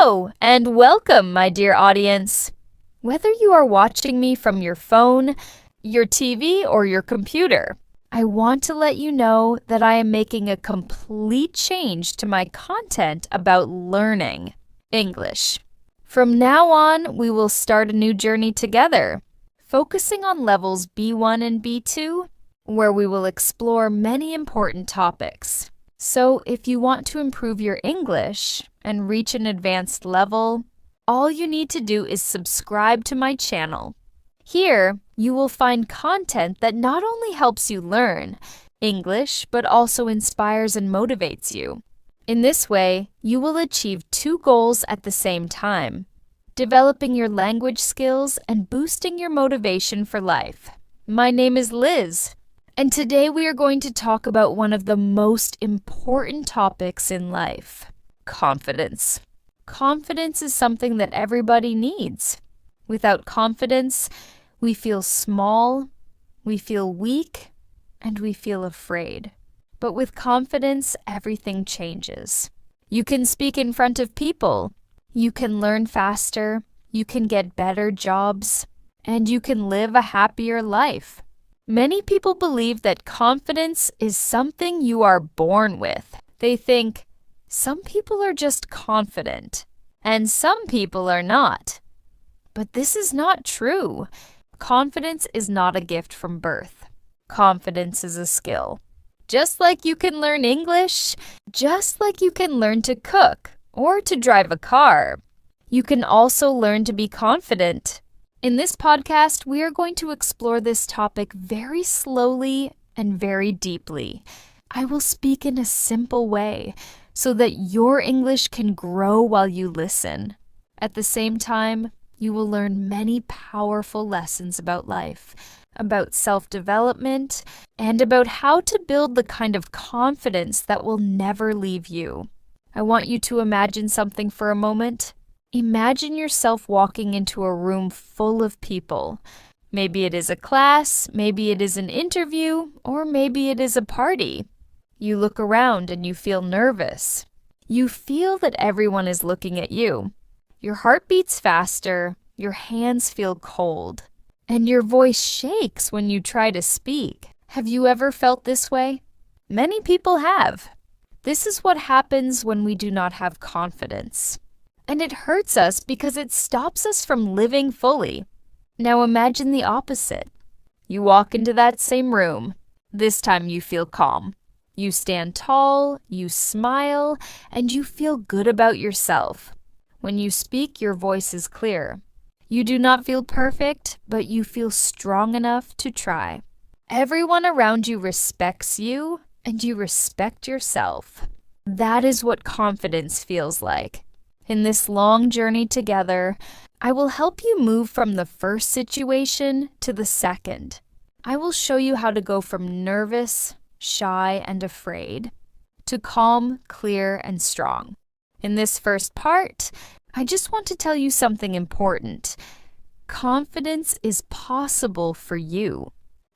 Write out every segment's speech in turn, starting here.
Hello and welcome, my dear audience. Whether you are watching me from your phone, your TV, or your computer, I want to let you know that I am making a complete change to my content about learning English. From now on, we will start a new journey together, focusing on levels B1 and B2, where we will explore many important topics. So if you want to improve your English and reach an advanced level, all you need to do is subscribe to my channel. Here, you will find content that not only helps you learn English, but also inspires and motivates you. In this way, you will achieve two goals at the same time: developing your language skills and boosting your motivation for life. My name is Liz, and today we are going to talk about one of the most important topics in life: confidence. Confidence is something that everybody needs. Without confidence, we feel small, we feel weak, and we feel afraid. But with confidence, everything changes. You can speak in front of people, you can learn faster, you can get better jobs, and you can live a happier life. Many people believe that confidence is something you are born with. They think, some people are just confident, and some people are not. But this is not true. Confidence is not a gift from birth. Confidence is a skill. Just like you can learn English, just like you can learn to cook or to drive a car, you can also learn to be confident. In this podcast, we are going to explore this topic very slowly and very deeply. I will speak in a simple way so that your English can grow while you listen. At the same time, you will learn many powerful lessons about life, about self-development, and about how to build the kind of confidence that will never leave you. I want you to imagine something for a moment. Imagine yourself walking into a room full of people. Maybe it is a class, maybe it is an interview, or maybe it is a party. You look around and you feel nervous. You feel that everyone is looking at you. Your heart beats faster, your hands feel cold, and your voice shakes when you try to speak. Have you ever felt this way? Many people have. This is what happens when we do not have confidence. And it hurts us because it stops us from living fully. Now imagine the opposite. You walk into that same room. This time you feel calm. You stand tall, you smile, and you feel good about yourself. When you speak, your voice is clear. You do not feel perfect, but you feel strong enough to try. Everyone around you respects you, and you respect yourself. That is what confidence feels like. In this long journey together, I will help you move from the first situation to the second. I will show you how to go from nervous, shy, and afraid to calm, clear, and strong. In this first part, I just want to tell you something important. Confidence is possible for you.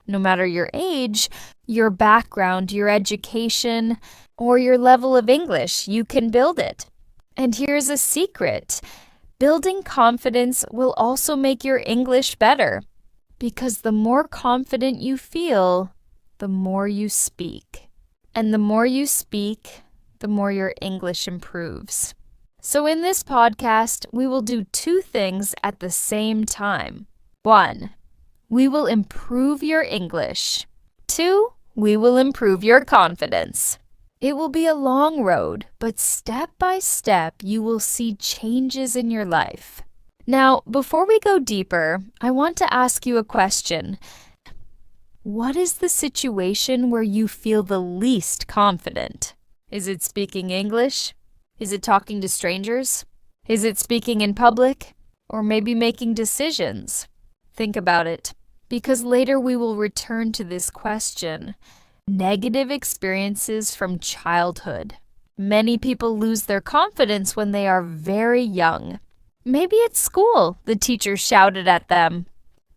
No matter your age, your background, your education, or your level of English, you can build it. And here's a secret. Building confidence will also make your English better, because the more confident you feel, the more you speak. And the more you speak, the more your English improves. So in this podcast, we will do two things at the same time. 1, we will improve your English. 2, we will improve your confidence. It will be a long road, but step by step, you will see changes in your life. Now, before we go deeper, I want to ask you a question. What is the situation where you feel the least confident? Is it speaking English? Is it talking to strangers? Is it speaking in public? Or maybe making decisions? Think about it, because later we will return to this question. Negative experiences from childhood. Many people lose their confidence when they are very young. Maybe at school, the teacher shouted at them.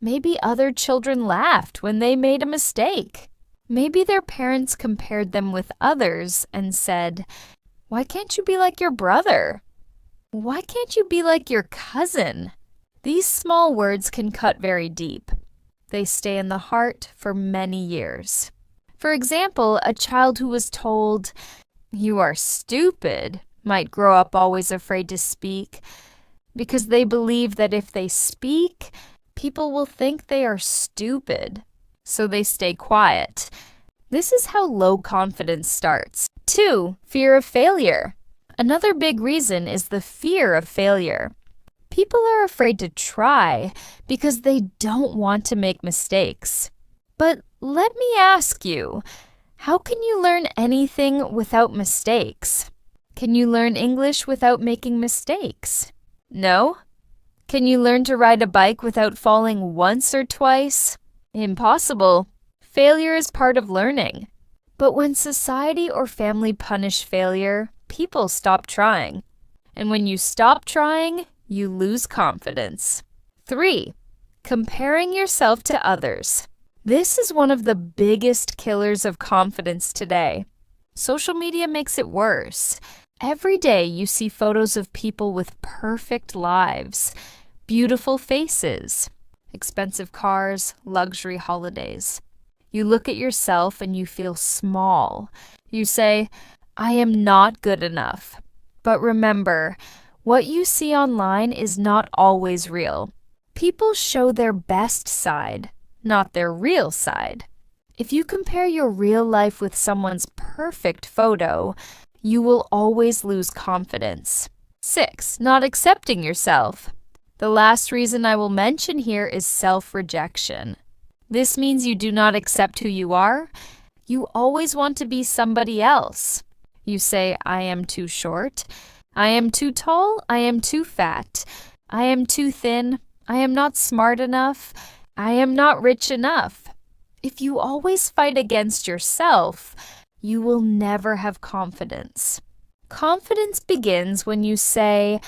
Maybe other children laughed when they made a mistake. Maybe their parents compared them with others and said, "Why can't you be like your brother?" Why can't you be like your cousin? These small words can cut very deep. They stay in the heart for many years. For example, a child who was told, "You are stupid," might grow up always afraid to speak because they believe that if they speak, people will think they are stupid. So they stay quiet. This is how low confidence starts. 2. Fear of failure. Another big reason is the fear of failure. People are afraid to try because they don't want to make mistakes. But let me ask you, how can you learn anything without mistakes? Can you learn English without making mistakes? No? Can you learn to ride a bike without falling once or twice? Impossible. Failure is part of learning. But when society or family punish failure, people stop trying. And when you stop trying, you lose confidence. 3. Comparing yourself to others. This is one of the biggest killers of confidence today. Social media makes it worse. Every day you see photos of people with perfect lives, beautiful faces, expensive cars, luxury holidays. You look at yourself and you feel small. You say, "I am not good enough." But remember, what you see online is not always real. People show their best side, not their real side. If you compare your real life with someone's perfect photo, you will always lose confidence. 6. Not accepting yourself. The last reason I will mention here is self-rejection. This means you do not accept who you are. You always want to be somebody else. You say, "I am too short. I am too tall. I am too fat. I am too thin. I am not smart enough. I am not rich enough." If you always fight against yourself, you will never have confidence. Confidence begins when you say,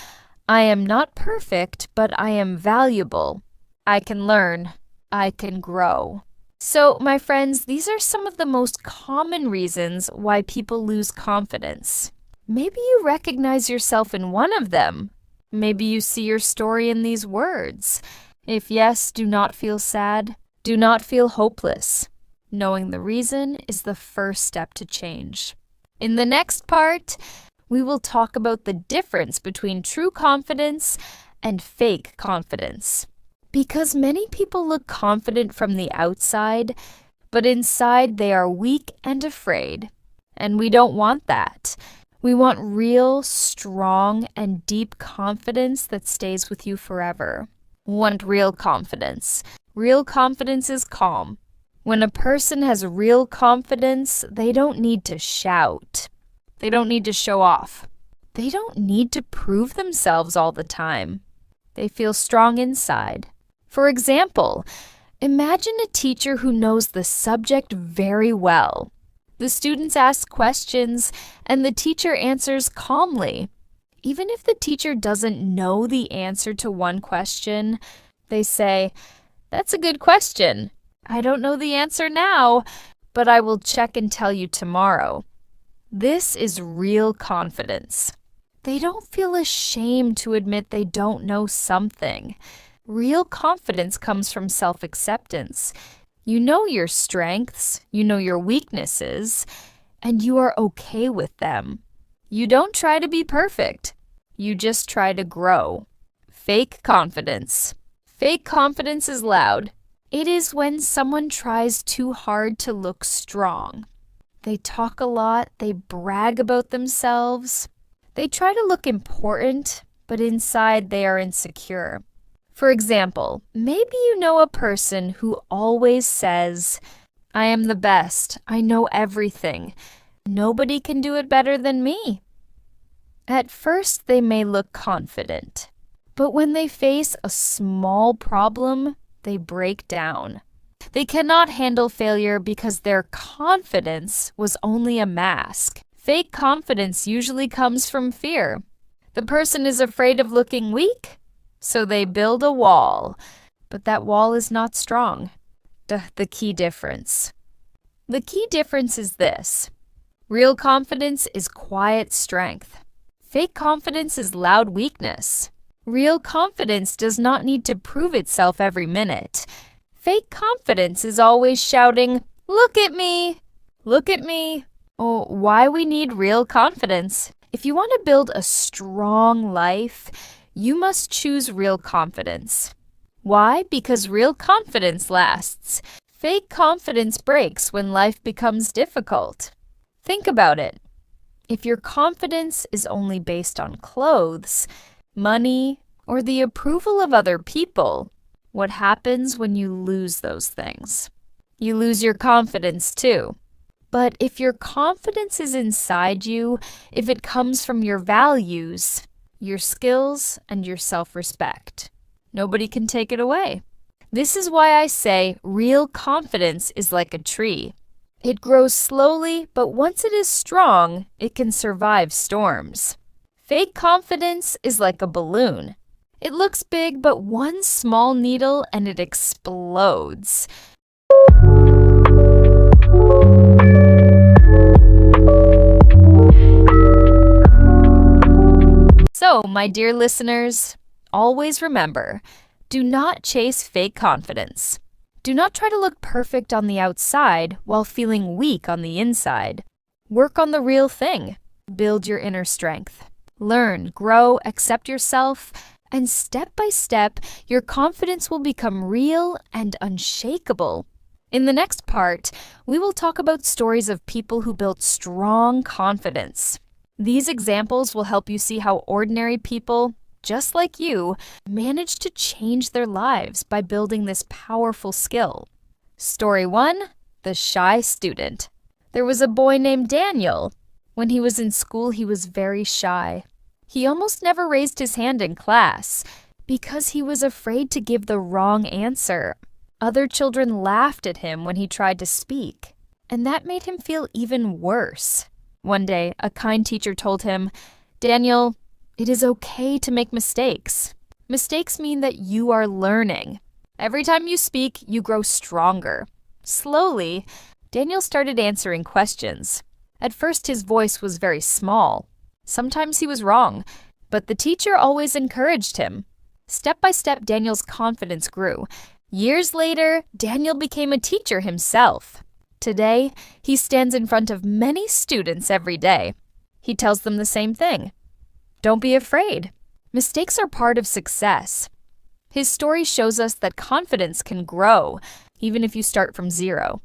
"I am not perfect, but I am valuable. I can learn. I can grow." So, my friends, these are some of the most common reasons why people lose confidence. Maybe you recognize yourself in one of them. Maybe you see your story in these words. If yes, do not feel sad. Do not feel hopeless. Knowing the reason is the first step to change. In the next part, we will talk about the difference between true confidence and fake confidence. Because many people look confident from the outside, but inside they are weak and afraid. And we don't want that. We want real, strong, and deep confidence that stays with you forever. Want real confidence. Real confidence is calm. When a person has real confidence, they don't need to shout. They don't need to show off. They don't need to prove themselves all the time. They feel strong inside. For example, imagine a teacher who knows the subject very well. The students ask questions, and the teacher answers calmly. Even if the teacher doesn't know the answer to one question, they say, "That's a good question. I don't know the answer now, but I will check and tell you tomorrow." This is real confidence. They don't feel ashamed to admit they don't know something. Real confidence comes from self-acceptance. You know your strengths, you know your weaknesses, and you are okay with them. You don't try to be perfect. You just try to grow. Fake confidence. Fake confidence is loud. It is when someone tries too hard to look strong. They talk a lot, they brag about themselves. They try to look important, but inside they are insecure. For example, maybe you know a person who always says, "I am the best, I know everything. Nobody can do it better than me." At first, they may look confident, but when they face a small problem, they break down. They cannot handle failure because their confidence was only a mask. Fake confidence usually comes from fear. The person is afraid of looking weak, so they build a wall, but that wall is not strong. The key difference. The key difference is this. Real confidence is quiet strength. Fake confidence is loud weakness. Real confidence does not need to prove itself every minute. Fake confidence is always shouting, "Look at me! Look at me!" Oh, why we need real confidence? If you want to build a strong life, you must choose real confidence. Why? Because real confidence lasts. Fake confidence breaks when life becomes difficult. Think about it. If your confidence is only based on clothes, money, or the approval of other people, what happens when you lose those things? You lose your confidence too. But if your confidence is inside you, if it comes from your values, your skills, and your self-respect, nobody can take it away. This is why I say real confidence is like a tree. It grows slowly, but once it is strong, it can survive storms. Fake confidence is like a balloon. It looks big, but one small needle and it explodes. So, my dear listeners, always remember, do not chase fake confidence. Do not try to look perfect on the outside while feeling weak on the inside. Work on the real thing. Build your inner strength. Learn, grow, accept yourself, and step by step, your confidence will become real and unshakable. In the next part, we will talk about stories of people who built strong confidence. These examples will help you see how ordinary people, just like you, managed to change their lives by building this powerful skill. Story 1, The Shy Student. There was a boy named Daniel. When he was in school, he was very shy. He almost never raised his hand in class because he was afraid to give the wrong answer. Other children laughed at him when he tried to speak, and that made him feel even worse. One day, a kind teacher told him, "Daniel, it is okay to make mistakes. Mistakes mean that you are learning. Every time you speak, you grow stronger." Slowly, Daniel started answering questions. At first, his voice was very small. Sometimes he was wrong, but the teacher always encouraged him. Step by step, Daniel's confidence grew. Years later, Daniel became a teacher himself. Today, he stands in front of many students every day. He tells them the same thing. Don't be afraid. Mistakes are part of success. His story shows us that confidence can grow, even if you start from zero.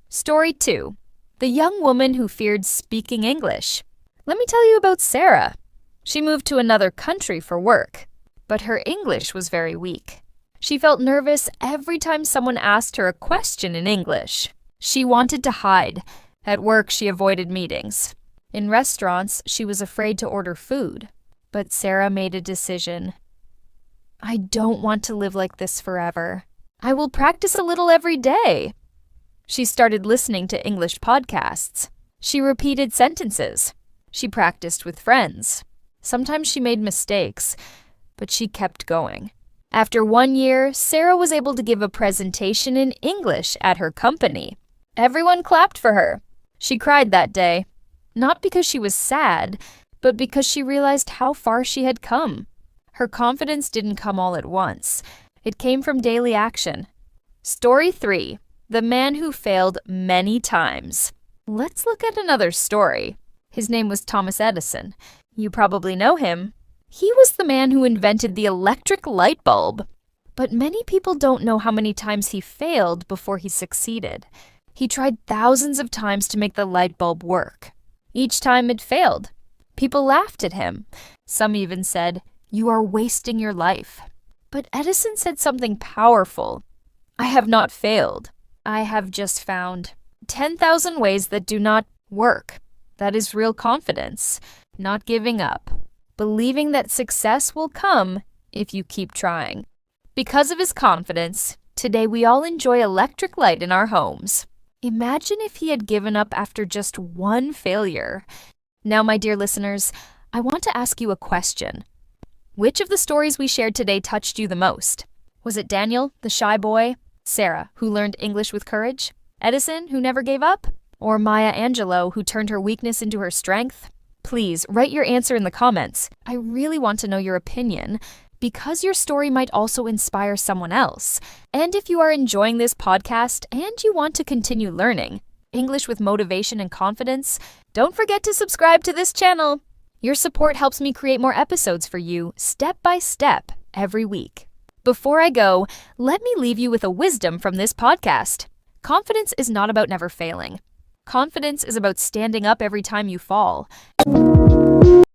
Story 2, The Young Woman Who Feared Speaking English. Let me tell you about Sarah. She moved to another country for work, but her English was very weak. She felt nervous every time someone asked her a question in English. She wanted to hide. At work, she avoided meetings. In restaurants, she was afraid to order food. But Sarah made a decision. I don't want to live like this forever. I will practice a little every day. She started listening to English podcasts. She repeated sentences. She practiced with friends. Sometimes she made mistakes, but she kept going. After 1 year, Sarah was able to give a presentation in English at her company. Everyone clapped for her. She cried that day, not because she was sad, but because she realized how far she had come. Her confidence didn't come all at once. It came from daily action. Story 3, The Man Who Failed Many Times. Let's look at another story. His name was Thomas Edison. You probably know him. He was the man who invented the electric light bulb. But many people don't know how many times he failed before he succeeded. He tried thousands of times to make the light bulb work. Each time it failed. People laughed at him. Some even said, "You are wasting your life." But Edison said something powerful. I have not failed. I have just found 10,000 ways that do not work. That is real confidence. Not giving up. Believing that success will come if you keep trying. Because of his confidence, today we all enjoy electric light in our homes. Imagine if he had given up after just one failure. Now, my dear listeners, I want to ask you a question. Which of the stories we shared today touched you the most? Was it Daniel, the shy boy? Sarah, who learned English with courage? Edison, who never gave up? Or Maya Angelou, who turned her weakness into her strength? Please write your answer in the comments. I really want to know your opinion, because your story might also inspire someone else. And if you are enjoying this podcast and you want to continue learning English with motivation and confidence, don't forget to subscribe to this channel. Your support helps me create more episodes for you, step by step, every week. Before I go, let me leave you with a wisdom from this podcast. Confidence is not about never failing. Confidence is about standing up every time you fall.